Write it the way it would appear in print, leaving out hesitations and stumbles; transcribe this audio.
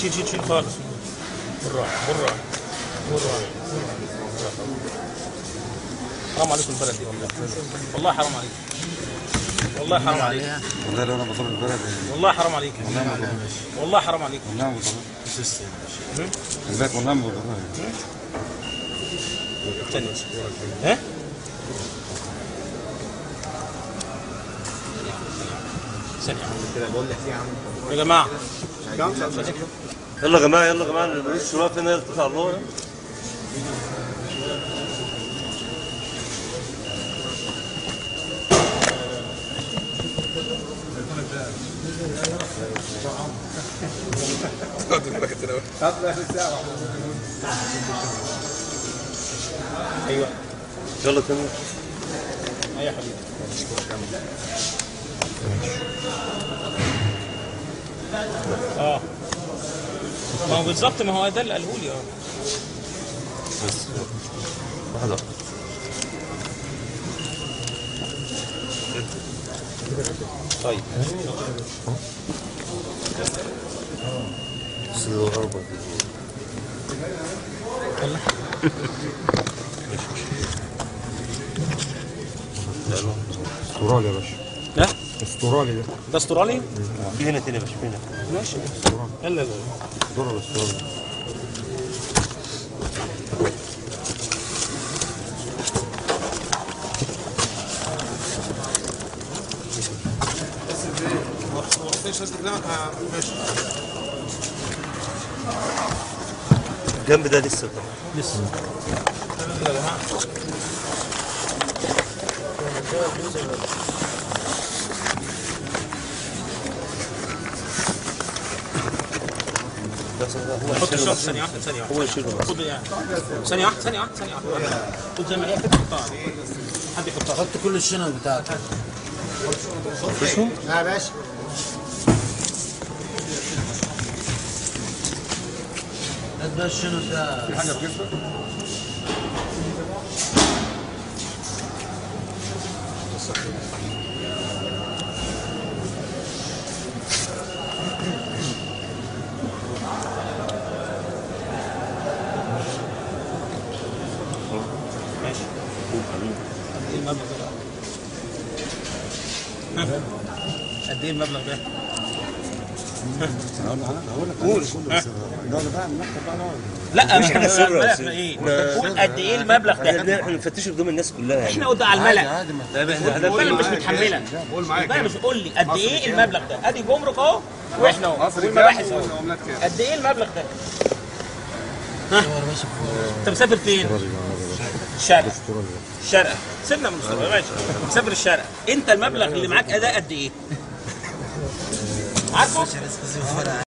شيل شيل شيل خالص. بالراحه بالراحه بالراحه. حرام عليكم البلد دي والله. والله حرام عليكم. والله حرام عليكم. والله لو انا بطلب البلد والله حرام عليكم. والله حرام عليكم. والله ما بطلب. خلي بالك والله ما بطلب. ثانية ها؟ ثانية يا جماعة. يلا يا جماعه يلا يا جماعه الشباب هنا يرتفع الله. ايوه يلا تاني. ايوه يا حبيبي. ما هو بالظبط، ما هو ده اللي قاله لي. بس واحده طيب استرالي يا باشا. لا استرالي ده. ده استرالي؟ في هنا تاني يا باشا، في هنا. ماشي. يلا يلا دولار استرالي. الجنب ده لسه طبعا. لسه. يلا يا جماعة. حط الشنطة ثانية واحدة ثانية واحدة. هو يشيله. خد يعني ثانية واحدة ثانية واحدة ثانية واحدة. خد زي ما هي كده حطها. حد يحطها. حط كل الشنط بتاعتك. لا يا باشا. هات بقى الشنط ده. في حاجه رخيصه؟ ماشي. قد ايه المبلغ ده؟ قد ايه المبلغ ده؟ هقول لك قول. ده بقى المكتب بقى لا مش المبلغ ايه؟ قول قد ايه المبلغ ده؟ احنا بنفتش قدام الناس كلها يعني. احنا قدام على الملأ. عادي ما البلد مش متحمله. البلد مش قول لي قد ايه المبلغ ده؟ ادي جمرك اهو واحنا اهو والمباحث اهو. قد ايه المبلغ ده؟ ها؟ انت مسافر فين؟ الشارقة. الشارقة. سيبنا من الصورة ماشي. مسافر الشارقة. انت المبلغ اللي معاك ده قد ايه؟ عارفه؟